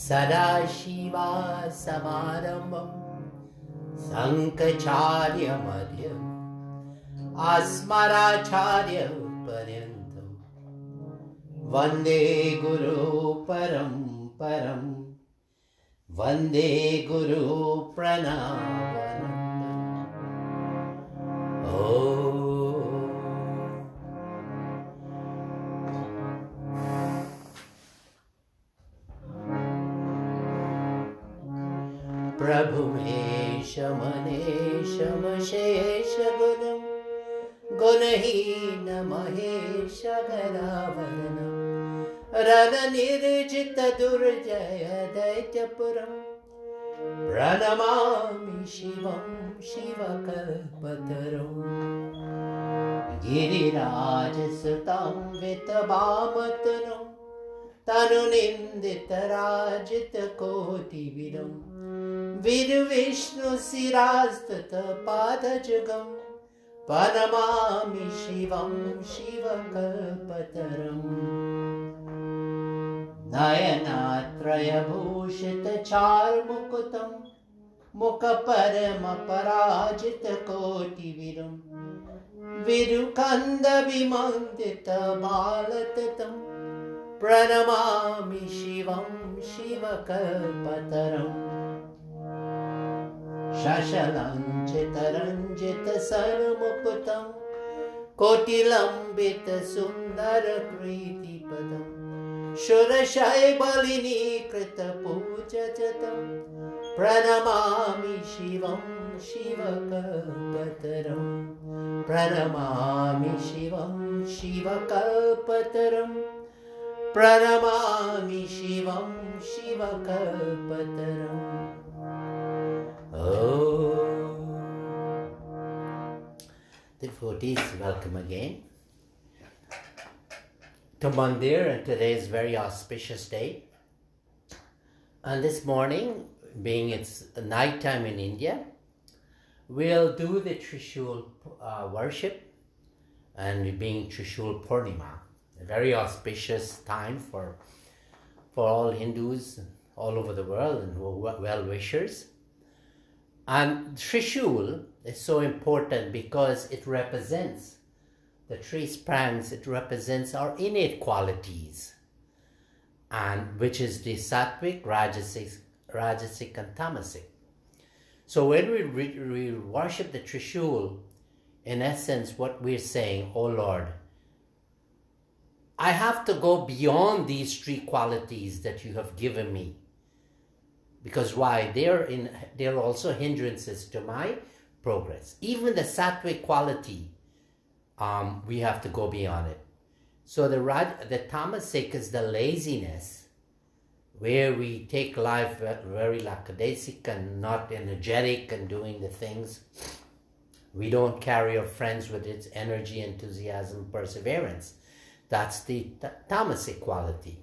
Sadashiva Samarambam Sankacharya Madhyam Asmaracharya Paryantam Vande Guru Param Vande Guru Pranavanandam. Oh. Prabhu Mesha Manesha Mashesha Gunam Gunahina Mahesha Garavanam Rana Nirjita Durjaya Daityapuram Pranamami Shivam Shivakalpataram Girirajasutam Vitabhamatanam Tanunindita Rajita Koti Vidam Viru Vishnu Sirastata Padajagam Panamami Shivam Shivakalpataram Nayanatraya Bhushita Charmukutam Mukha Parama Parajita Koti Viram Virukanda Vimandita Balatatam Pranamami Shivam Shivakalpataram Shashalanchita Ranjita Sarmukutam Kotilambita Sundara Kriti Padam Shurashai Balini Krita Puja Jatam Pranamami Shivam Shivakalpataram Pranamami Shivam Shivakalpataram Pranamami Shivam Shivakalpataram. Oh, devotees, welcome again to Mandir, and today is a very auspicious day. And this morning, being it's night time in India, we'll do the TRISHUL worship, and being TRISHUL PURNIMA, a very auspicious time for all Hindus all over the world and well-wishers. And TRISHUL is so important because it represents the three prangs. It represents our innate qualities, and which is the sattvic, rajasic and tamasic. So when we worship the TRISHUL, in essence what we're saying, oh Lord, I have to go beyond these three qualities that you have given me. Because why? They're also hindrances to my progress. Even the sattvic quality, we have to go beyond it. So the tamasic is the laziness, where we take life very lackadaisic and not energetic and doing the things. We don't carry our friends with its energy, enthusiasm, perseverance. That's the tamasic quality.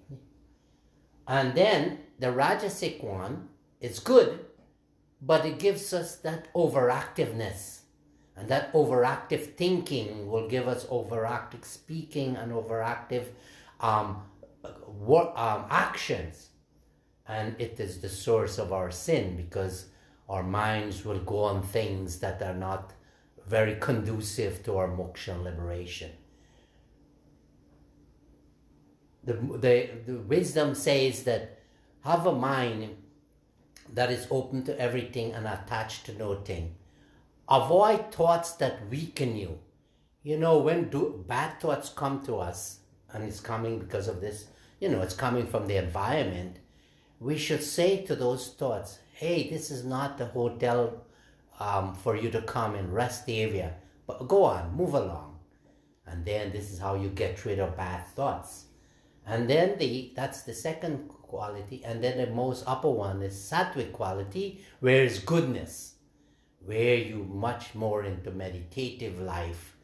And then the rajasic one is good, but it gives us that overactiveness. And that overactive thinking will give us overactive speaking and overactive actions. And it is the source of our sin, because our minds will go on things that are not very conducive to our moksha and liberation. The wisdom says that have a mind that is open to everything and attached to no thing. Avoid thoughts that weaken you. You know, when bad thoughts come to us, and it's coming because of this, it's coming from the environment, we should say to those thoughts, hey, this is not the hotel for you to come and rest area, but go on, move along. And then this is how you get rid of bad thoughts. And then that's the second quality. And then the most upper one is sattvic quality, where is goodness, where you much more into meditative life,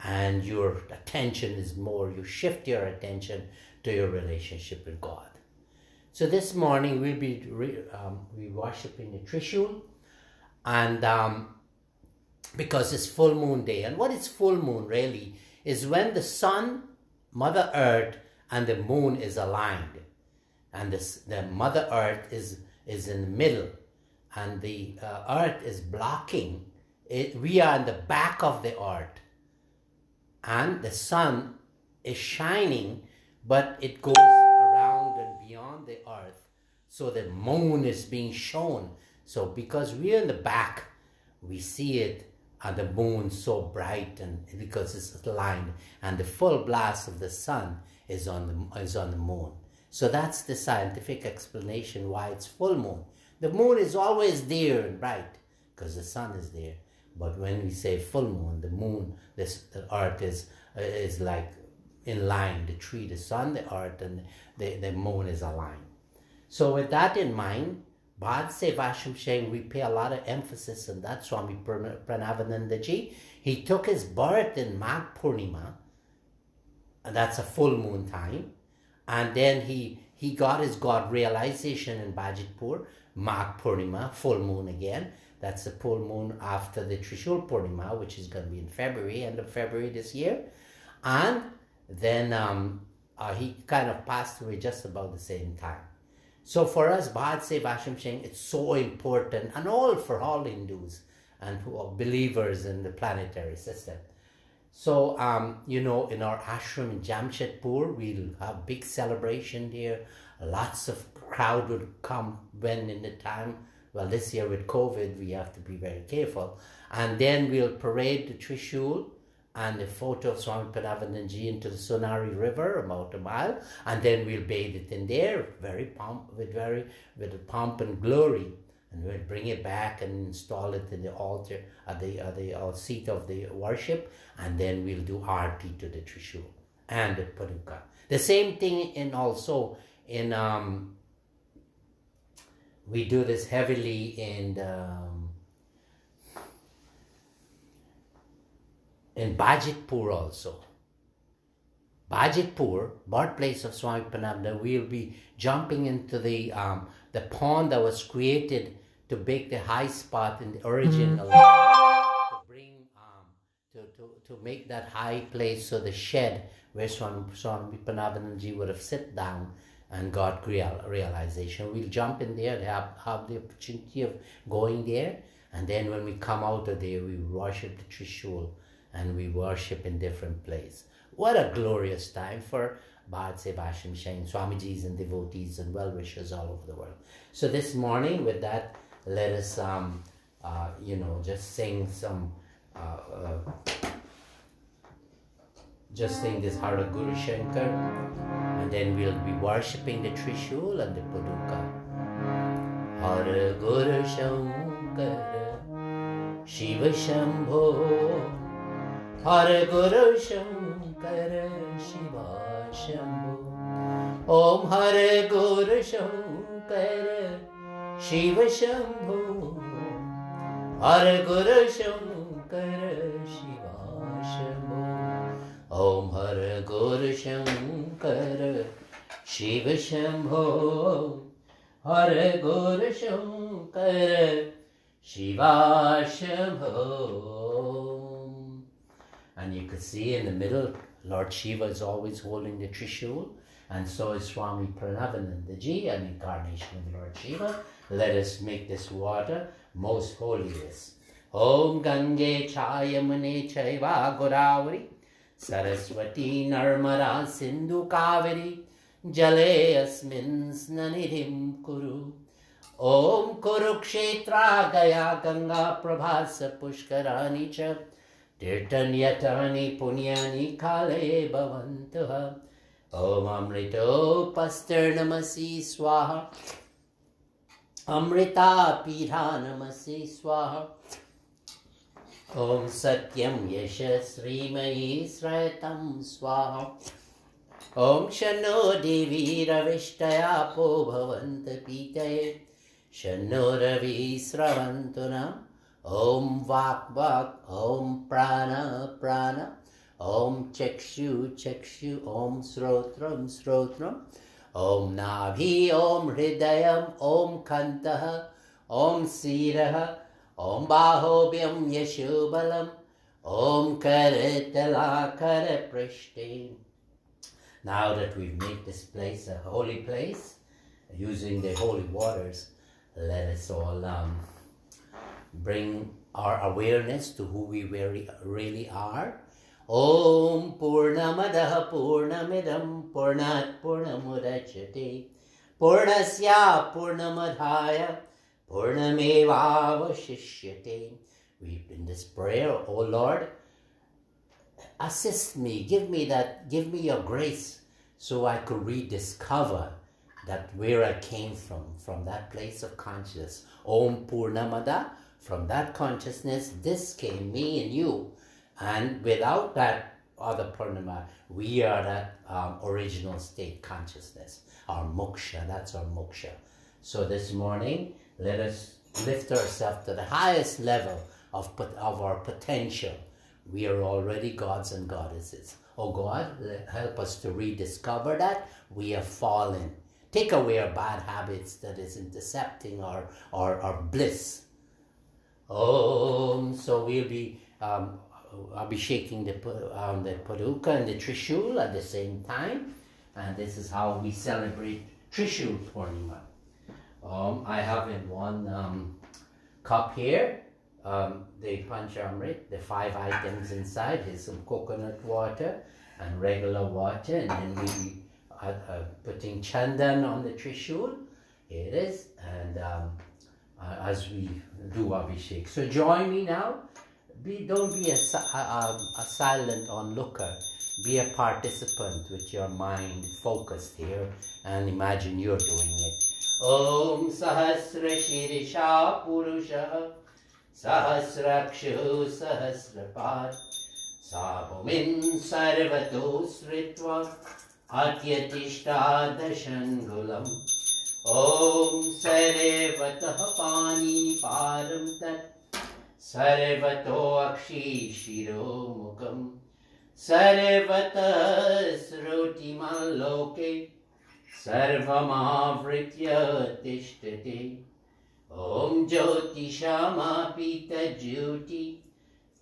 and your attention is more, you shift your attention to your relationship with God. So this morning we'll be worshiping the TRISHUL, and because it's full moon day. And what is full moon really is when the sun, Mother Earth, and the moon is aligned. and the Mother Earth is in the middle, and the Earth is blocking it. We are in the back of the Earth, and the sun is shining, but it goes around and beyond the Earth, so the moon is being shown. So because we are in the back, we see it, and the moon so bright, and because it's aligned, and the full blast of the sun is on the moon. So that's the scientific explanation why it's full moon. The moon is always there and bright because the sun is there. But when we say full moon, the moon, the earth is like in line. The tree, the sun, the earth, and the moon is aligned. So with that in mind, Bhad Sevashram saying we pay a lot of emphasis on that. Swami Parameshananda ji, he took his birth in Magh Purnima, and that's a full moon time. And then he got his God realization in Bajitpur, Magh Purnima, full moon again. That's the full moon after the TRISHUL Purnima, which is going to be in February, end of February this year. And then he kind of passed away just about the same time. So for us, Bhad Sevashram saying it's so important, and for all Hindus and who are believers in the planetary system. So, in our ashram in Jamshedpur, we'll have big celebration there. Lots of crowd would come when in the time. Well, this year with COVID, we have to be very careful. And then we'll parade the Trishul and the photo of Swami Parameshananda ji into the Sonari River, about a mile, and then we'll bathe it in there, with pomp and glory. And we'll bring it back and install it in the altar at the seat of the worship, and then we'll do arti to the Trishul and the Paduka. The same thing we do this heavily in Bajitpur also. Bajitpur, birthplace of Swami Parameshananda, we'll be jumping into the pond that was created to make the high spot in the original, to make that high place, so the shed where Swami Parameshananda ji would have sit down and got realization. We'll jump in there, have the opportunity of going there, and then when we come out of there, we worship the Trishul, and we worship in different places. What a glorious time for Bhad Sevashram Shain, Swamijis and devotees and well-wishers all over the world. So this morning, with that, let us, just sing some, just sing this Hara Guru Shankar, and then we'll be worshipping the Trishul and the Paduka. Hara Guru Shankar, Shiva Shambho, Hara Guru Shankar, Shiva Shambho. Om Hare Guru Shankar, Shiva Shambho. Hare Guru Shankar, Shiva Shambho. Om Hare Guru Shankar, Shiva Shambho. Hare Guru Shankar, Shiva Shambho. And you could see in the middle, Lord Shiva is always holding the Trishul, and so is Swami Parameshananda ji, an incarnation of Lord Shiva. Let us make this water most holiest. Om Gange Chayamane Chaiva Godavari Saraswati Narmada Sindhu Kaveri Jale Asmin Snanidhim Kuru. Om Kurukshetra Gaya Ganga Prabhasa Pushkarani Cha Tirtanyatani Punyani Kale Bhavantuha. Om Amrito Pasternamasi Swaha. Amrita Pidhanamasi Swaha. Om Satyam Yashas Srimayi Srayatam Swaha. Om Shano Devi Ravishtaya Po Bhavanta Pitaye. Shano Ravi Sravantuna. Om Vak Vak. Om Prana Prana. Om Chakshu Chakshu. Om Srotram Srotram. Om Nabhi. Om Hridayam. Om Kantaha. Om Siraha. Om Bahobhyam Yashubalam. Om Karatala Karaprishti. Now that we've made this place a holy place, using the holy waters, let us all bring our awareness to who we really are. Om Purnamadaha Purnamidam Purnat Purnamudachyate Purnasya Purnamadhaya Purnamevavashishyate. In this prayer, oh Lord, assist me, give me your grace, so I could rediscover that where I came from that place of consciousness. Om Purnamada, from that consciousness, this came, me and you. And without that other Purnima, we are that original state consciousness, our moksha, that's our moksha. So this morning, let us lift ourselves to the highest level of our potential. We are already gods and goddesses. Oh God, help us to rediscover that we have fallen. Take away our bad habits that is intercepting our bliss. So we'll be, I'll be shaking the paduka and the Trishul at the same time. And this is how we celebrate Trishul Purnima. I have in one cup here, the Panchamrit, the 5 items inside. Here's some coconut water and regular water, and then we'll be putting chandan on the Trishul. Here it is, and as we do Abhishek. So join me now. Don't be a silent onlooker. Be a participant with your mind focused here, and imagine you're doing it. Om Sahasra Shirisha Purusha Sahasrakshu Sahasrapad Sabhumin Sarvato Sritva Atyatishta Dashangulam. Om Sarvatah Pani Param Tat Sarvato Akshi Shiro Mukam Sarvatah Srutimam Loke Sarvamavritya Tishtati. Om Jyotishama Pita Jyoti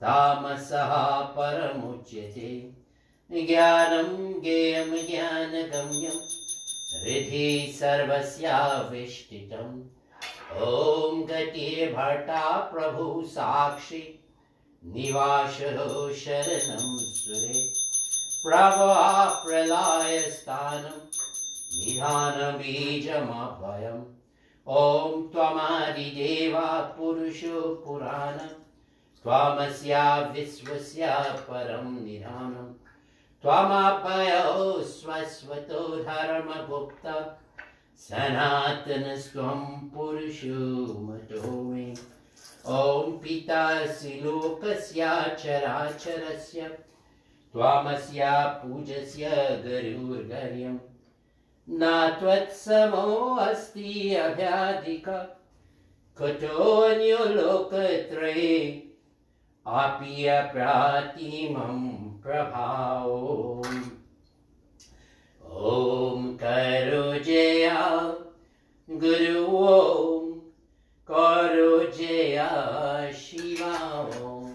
Tamasaha Paramuchyate Jnanam Gayam Jnanagamyam Riddhi Sarvasya Vishtitam. Om Gati Bharta Prabhu Sakshi Nivasharo Sharanam Sure Prabha Pralaya Sthanam Nidhanam Bijamabhayam. Om Tvamadi Deva Purusho Puranam Tvamasya Visvasya Param Nidhanam Tvamapayo Swasvato Dharma Gupta Sanatana Swam Purusho Matomi. Om Pita Silokasya Characharasya Tvamasya Pujasya Garur Garyam Natvatsamo asti abhyadika Katonyo lokatre Apya pratimam prabhao. Om Karojaya Guru Om Karojaya Shiva Om.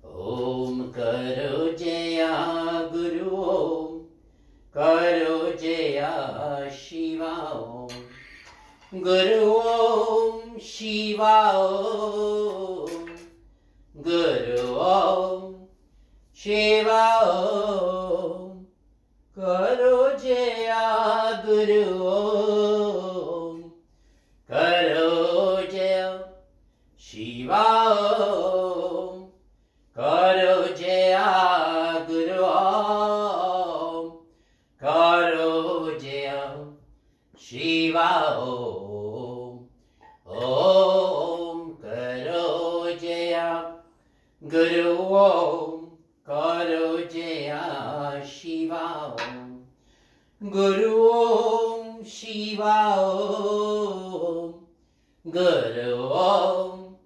Om Karojaya Guru Om Karo Jaya Shiva Om. Guru Om Shiva Om. Guru Om Shiva Om. Karo Jaya Guru Om. Karo Jaya Shiva Om. Karo Jaya Guru Om. Karo Jaya Shiva Om. Om Karo Jaya Guru Om. Karo Jaya Shiva Om. Guru Om Shiva Om. Guru Om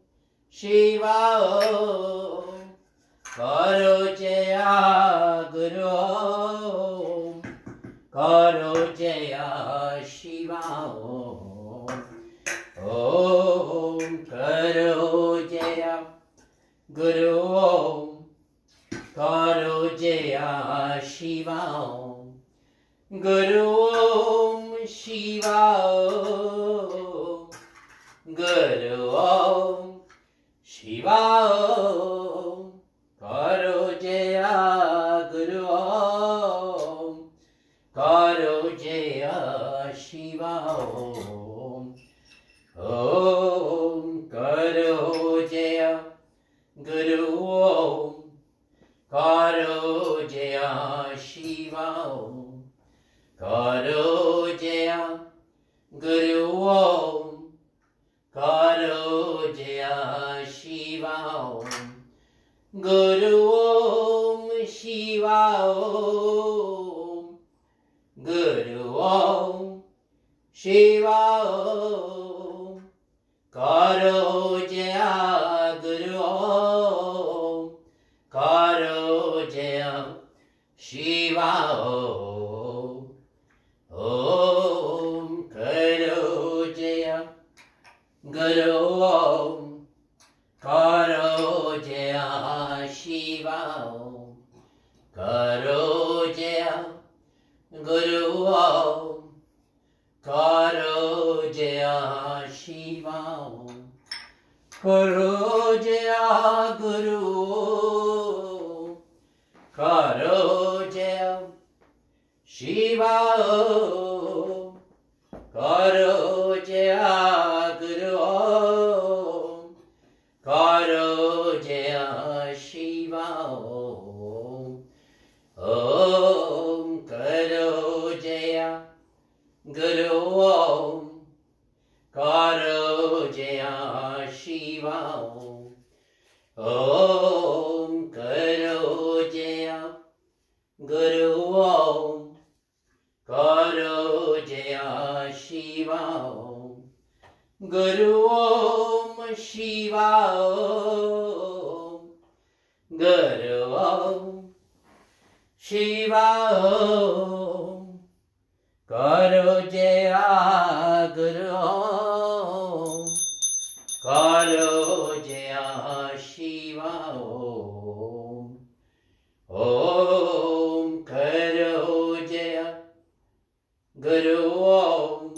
Shiva Om. Karo Jaya Guru Om. Karo Jaya Shiva Om. Om Karo Jaya Guru Om. Karo Jaya Shiva Om. Guru Om Shiva Om, Guru Om Shiva Om, Karo Jaya Guru Om, Karo Jaya Shiva Om, Om Karo Jaya Guru Om, Karo Jaya Shiva Om, Karo Jaya Guru Om, Karo Jaya Shiva Om, Guru Om Shiva Om, Guru Om Shiva Om, Karo Jaya Guru Om, Karo Jaya Shiva Om, Om Karo Jaya Guru Om, Karo Jaya Shiva Om, Karo Jaya Guru Om, Karo Jaya Shiva Om, Karo Jaya Guru Om, Karo Jaya Shiva Om, Karo Jaya Guru Om, Karo Jaya Shiva Om, Om Karo Jaya Guru Om, Karo Jaya Shiva Om, Om Karo Jaya Guru Om, Karo Jaya Shiva Om, Guru Om Shiva Om, Guru Om Shiva Om, Karo Jaya Guru Om, Karo Jaya Shiva Om, Om Karo Jaya Guru Om,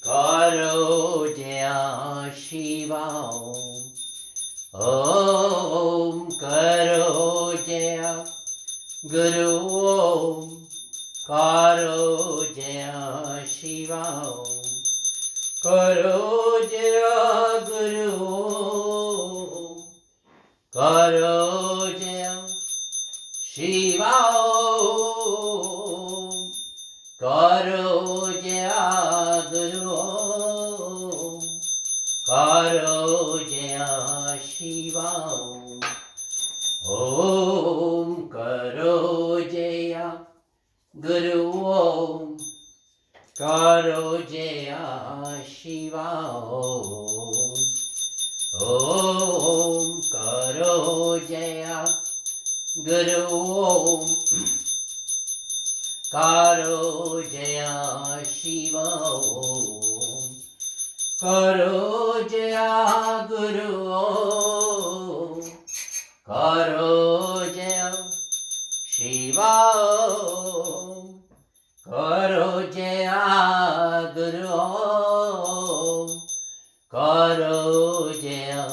Karo Jaya Shiva Om, Om Karo Jaya Guru Om, Karo Jaya Shiva Om, Karo Jaya Guru Om, Karo Jaya Shiva Om, Karo Jaya Guru Om, Karo Jaya Shiva Om, Om Karo Jaya Guru Om, Karo Jaya Shiva Om, Om Karo Jaya Guru Om, Karo Jaya Shiva Om, Karo Jaya Guru Om, Karo Jaya Shiva Om, Karo Jaya Guru Om, Karo Jaya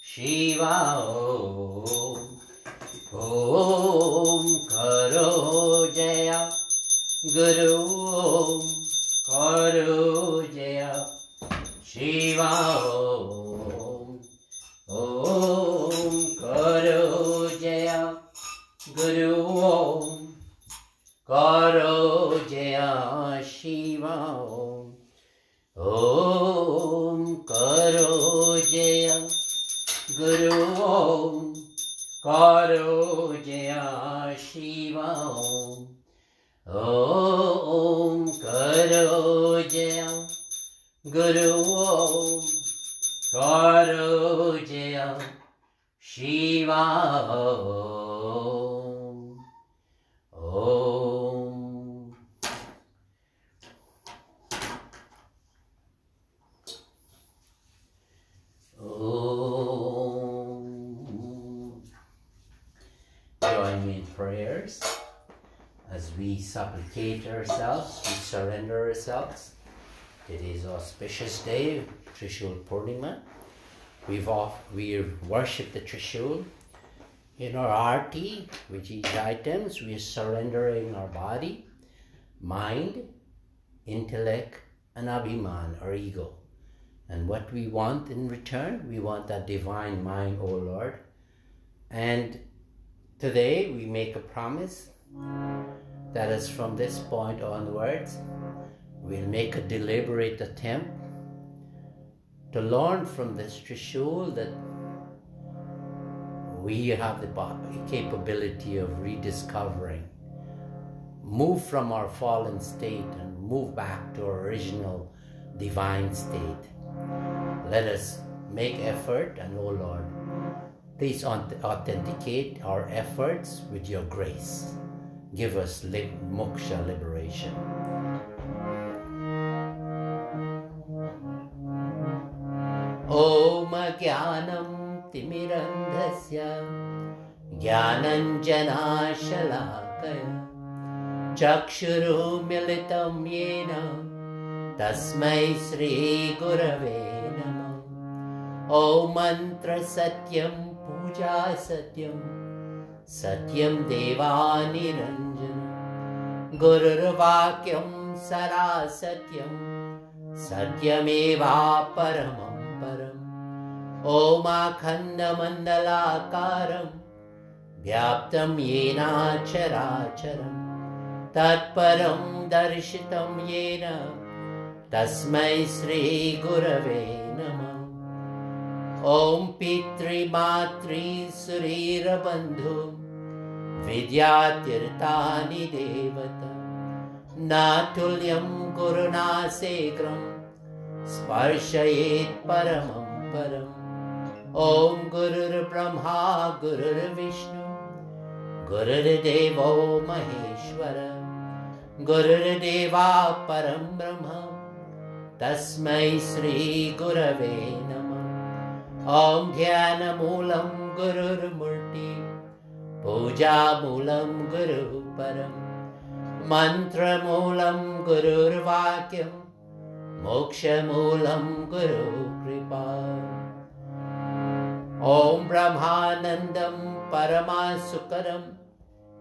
Shiva Om, Om Karo Jaya Guru Om, Karo Jaya Shiva Om, Om Karo Jaya Guru Om, Karo Jaya Shiva Om, Om Karo Jaya Guru Om, Karo Jaya Shiva Om, Om Karo Jaya Guru Om, Karo Jaya Shiva Om, Om. Om. Join me in prayers as we supplicate ourselves, we surrender ourselves. Today's auspicious day, TRISHUL PURNIMA. We worship the TRISHUL. In our arti, with each items, we are surrendering our body, mind, intellect, and abhiman, our ego. And what we want in return, we want that divine mind, O Lord. And today we make a promise that is from this point onwards, we'll make a deliberate attempt to learn from this TRISHUL that we have the capability of rediscovering, move from our fallen state and move back to our original divine state. Let us make effort, and O Lord, please authenticate our efforts with your grace. Give us moksha, liberation. Om Jnanam Timirandhasya Jnananjana Shalakaya Chakshuru Militam Yena Tasmai Sri Gurave Namah. Om Mantra Satyam Puja Satyam Satyam Deva Niranjana Gurur Vakyam Sara Satyam Satyameva Paramam Param. Om Akhanda Mandalakaram Vyaptam Yena Characharam Tatparam Darshitam Yena Tasmai Sri Gurave Namah. Om Pitri Matri Surira Bandhu Vidyatirtani Devata Natulyam Guruna Segram Sparshayet Paramam Param. Om Gurur Brahma Gurur Vishnu Gurur Devo Maheshwara Gurur Deva Param Brahma Tasmai Sri Gurave Namah. Om Dhyana Moolam Gurur Murti Puja Moolam Guru Param Mantra Moolam Gurur Vakyam Moksha Moolam Guru Kripa. Om Brahmanandam Paramasukaram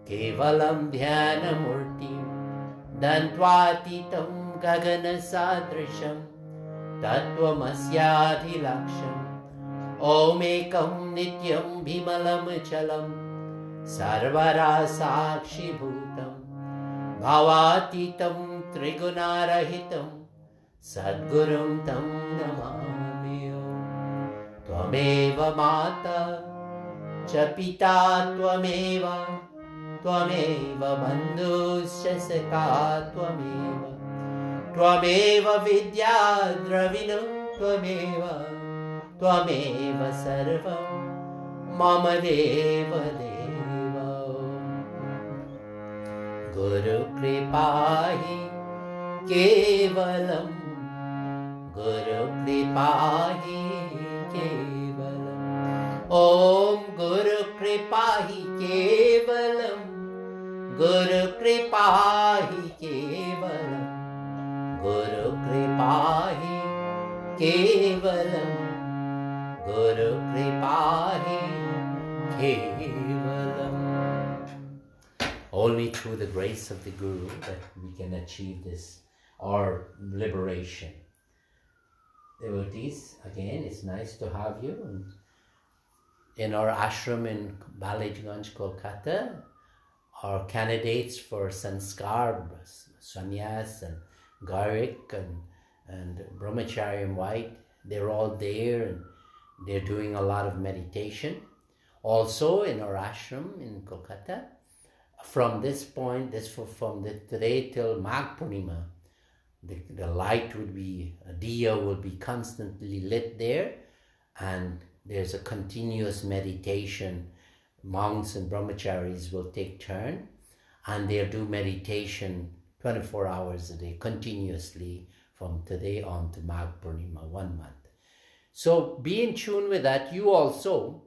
Kevalam Dhyana Murti Dantwatitam Gagana Sadrisham Tattvamasyathi Laksham. Om Ekam Nityam Bhimalam Chalam Sarvara Sakshi Bhutam Bhavatitam Trigunarahitam Sadgurum Tam Namami. Tvameva Mata Cha Pita Tvameva Tvameva Bandhuscha Sakha Tvameva Tvameva Vidya Dravinam Tvameva Tvameva Sarvam Mama Deva Deva. Guru Kripahi Kevalam Guru Kripahi Kevalam. Om Guru Kripahi Kevalam Guru Kripahi Kevalam Guru Kripahi Kevalam Guru Kripahi Kevalam. Only through the grace of the Guru that we can achieve this, our liberation. Devotees, again, it's nice to have you in our ashram in Balejganj, Kolkata. Our candidates for Sanskar, Sannyas and Garik and Brahmacharya in white, they're all there and they're doing a lot of meditation. Also in our ashram in Kolkata, from this point, today till Magh Purnima, the light would be, a diya would be constantly lit there, and there's a continuous meditation. Monks and brahmacharis will take turn and they'll do meditation 24 hours a day, continuously from today on to Magh Purnima, 1 month. So be in tune with that. You also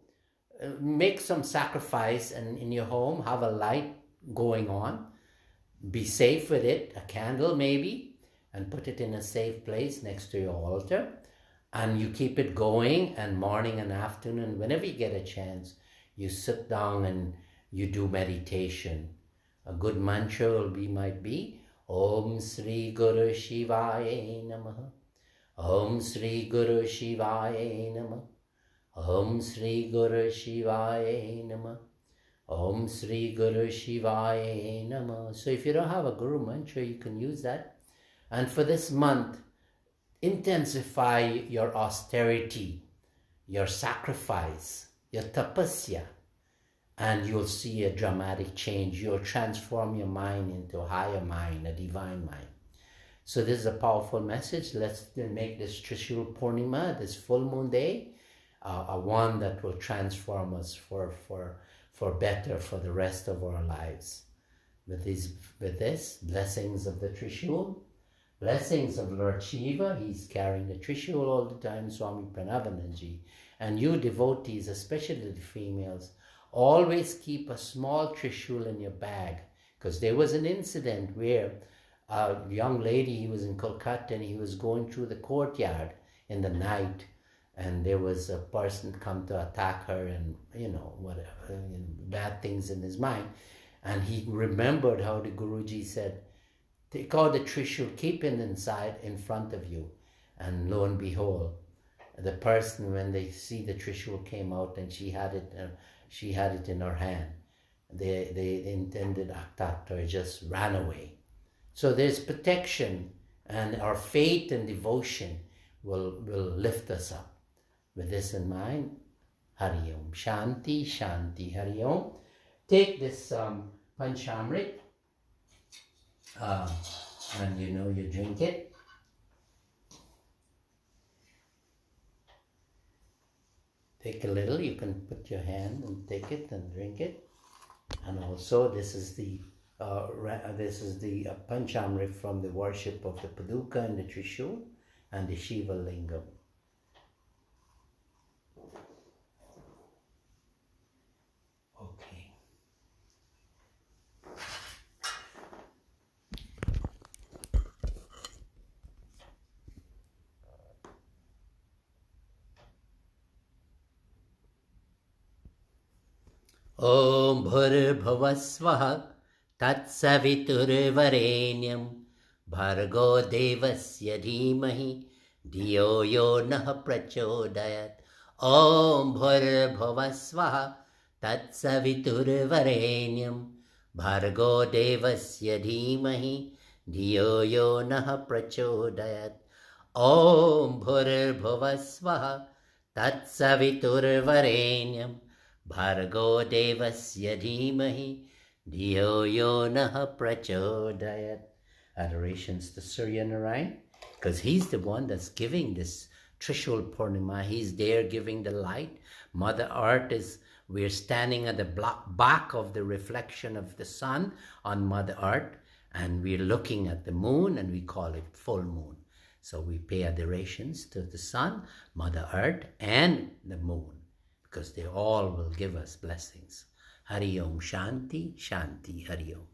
make some sacrifice and in your home have a light going on be safe with it, a candle maybe, and put it in a safe place next to your altar. And you keep it going, and morning and afternoon, whenever you get a chance, you sit down and you do meditation. A good mantra might be Om Sri Guru Shivaya Namaha. Om Sri Guru Shivaya Namaha. Om Sri Guru Shivaya Namaha. Om Sri Guru Shivaya Namaha. So if you don't have a Guru mantra, you can use that. And for this month, intensify your austerity, your sacrifice, your tapasya, and you'll see a dramatic change. You'll transform your mind into a higher mind, a divine mind. So this is a powerful message. Let's make this TRISHUL Purnima, this full moon day, a one that will transform us for better for the rest of our lives. With this, blessings of the TRISHUL, blessings of Lord Shiva. He's carrying the TRISHUL all the time, Swami Parameshananda. And you devotees, especially the females, always keep a small TRISHUL in your bag, because there was an incident where a young lady, he was in Kolkata and he was going through the courtyard in the night, and there was a person come to attack her and, whatever, bad things in his mind. And he remembered how the Guruji said, take out the TRISHUL, keep it inside in front of you. And lo and behold, the person, when they see the TRISHUL, came out and she had it in her hand. They intended attack her, just ran away. So there's protection, and our faith and devotion will lift us up. With this in mind, Hari Om. Shanti, Shanti, Hari Om. Take this Panchamrit, and you drink it. Take a little, you can put your hand and take it and drink it. And also this is the Panchamrit from the worship of the Paduka and the TRISHUL and the Shiva Lingam. Okay. Om Bhurrbhuva Swaha Tatsaviturvarenyam Bhargo Devasya Dhimahi Dhiyo Yo Nah Prachodayat. Om Bhurrbhuva Swaha Tatsaviturvarenyam Bhargo Devasya Dhimahi Dhiyo Yo Nah Prachodayat. Om Bhurrbhuva Swaha Tatsaviturvarenyam Bhargo Devasya Dhimahi Dhiyo Yo Nah Prachodayat. Adorations to Surya Narayan, because he's the one that's giving this TRISHUL Purnima. He's there giving the light. Mother Earth we're standing at the back of the reflection of the sun on Mother Earth, and we're looking at the moon, and we call it full moon. So we pay adorations to the sun, Mother Earth, and the moon, because they all will give us blessings. Hari Om. Shanti, Shanti, Hari Om.